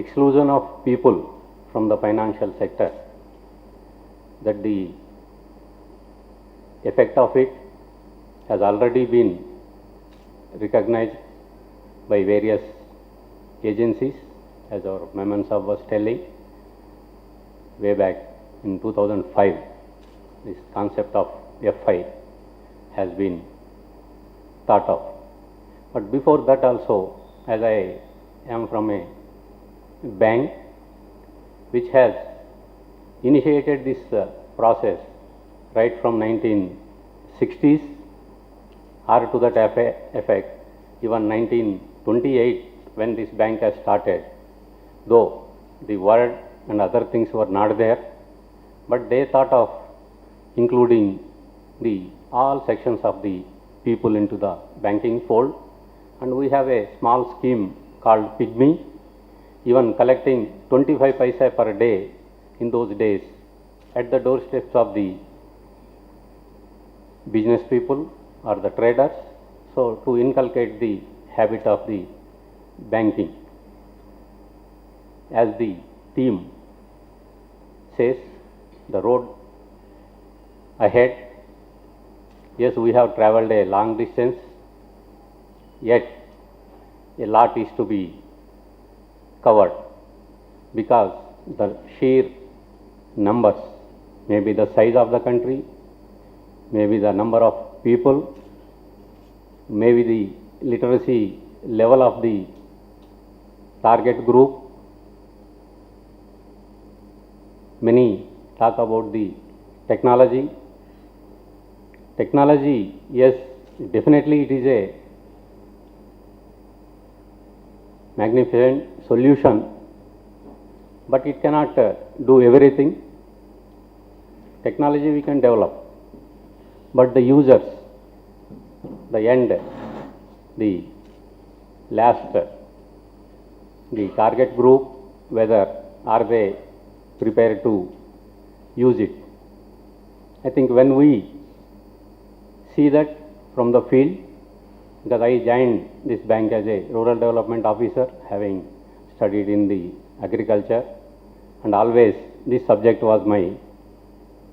exclusion of people from the financial sector, that the effect of it has already been recognized by various agencies, as our Memon Sahib was telling way back in 2005. This concept of FI has been thought of. But before that also, as I am from a bank which has initiated this process right from 1960s, or to that effect, even 1928 when this bank has started, though the word and other things were not there, but they thought of including all sections of the people into the banking fold, and we have a small scheme called Pygmy, even collecting 25 paisa per day in those days at the doorsteps of the business people or the traders, so to inculcate the habit of the banking. As the theme says, the road ahead. Yes, we have traveled a long distance, yet a lot is to be covered, because the sheer numbers, maybe the size of the country, maybe the number of people, maybe the literacy level of the target group. Many talk about the technology. Technology, yes, definitely it is a magnificent solution, but it cannot do everything. Technology we can develop, but the users, the end, the last, the target group, whether are they prepared to use it. I think when we see that from the field, because I joined this bank as a rural development officer, having studied in the agriculture, and always this subject was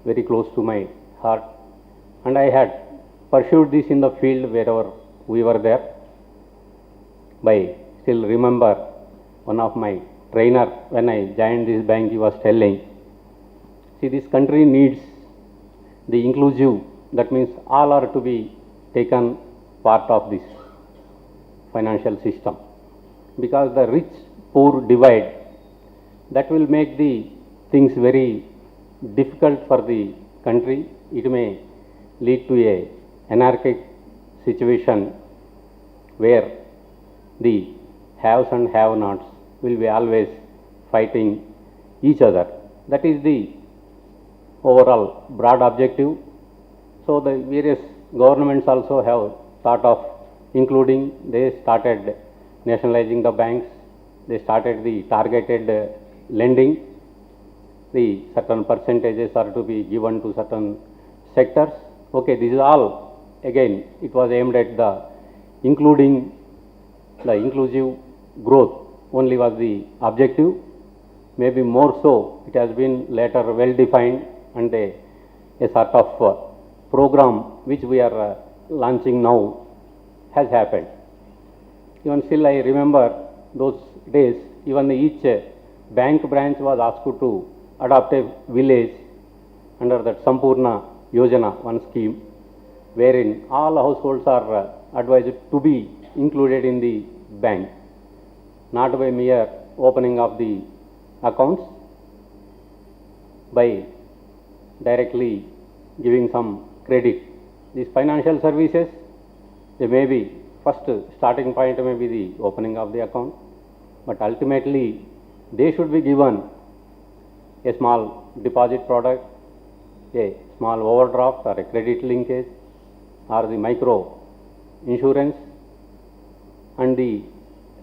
very close to my heart, and I had pursued this in the field wherever we were there. By still remember one of my trainer when I joined this bank, he was telling, see, this country needs the inclusive, that means all are to be taken part of this financial system, because the rich poor divide, that will make the things very difficult for the country. It may lead to a anarchic situation where the haves and have-nots will be always fighting each other. That is the overall broad objective. So the various governments also have thought of including. They started nationalizing the banks, they started the targeted lending, the certain percentages are to be given to certain sectors. Okay, this is all, again, it was aimed at the including, the inclusive growth only was the objective. Maybe more so, it has been later well defined, and a sort of program which we are launching now has happened. Even still I remember those days, even each bank branch was asked to adopt a village under that Sampurna Yojana, one scheme, wherein all households are advised to be included in the bank, not by mere opening of the accounts, by directly giving some credit. These financial services, they may be, first starting point may be the opening of the account, but ultimately they should be given a small deposit product, a small overdraft or a credit linkage, or the micro insurance, and the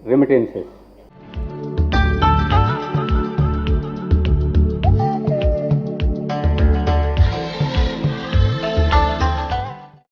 remittances.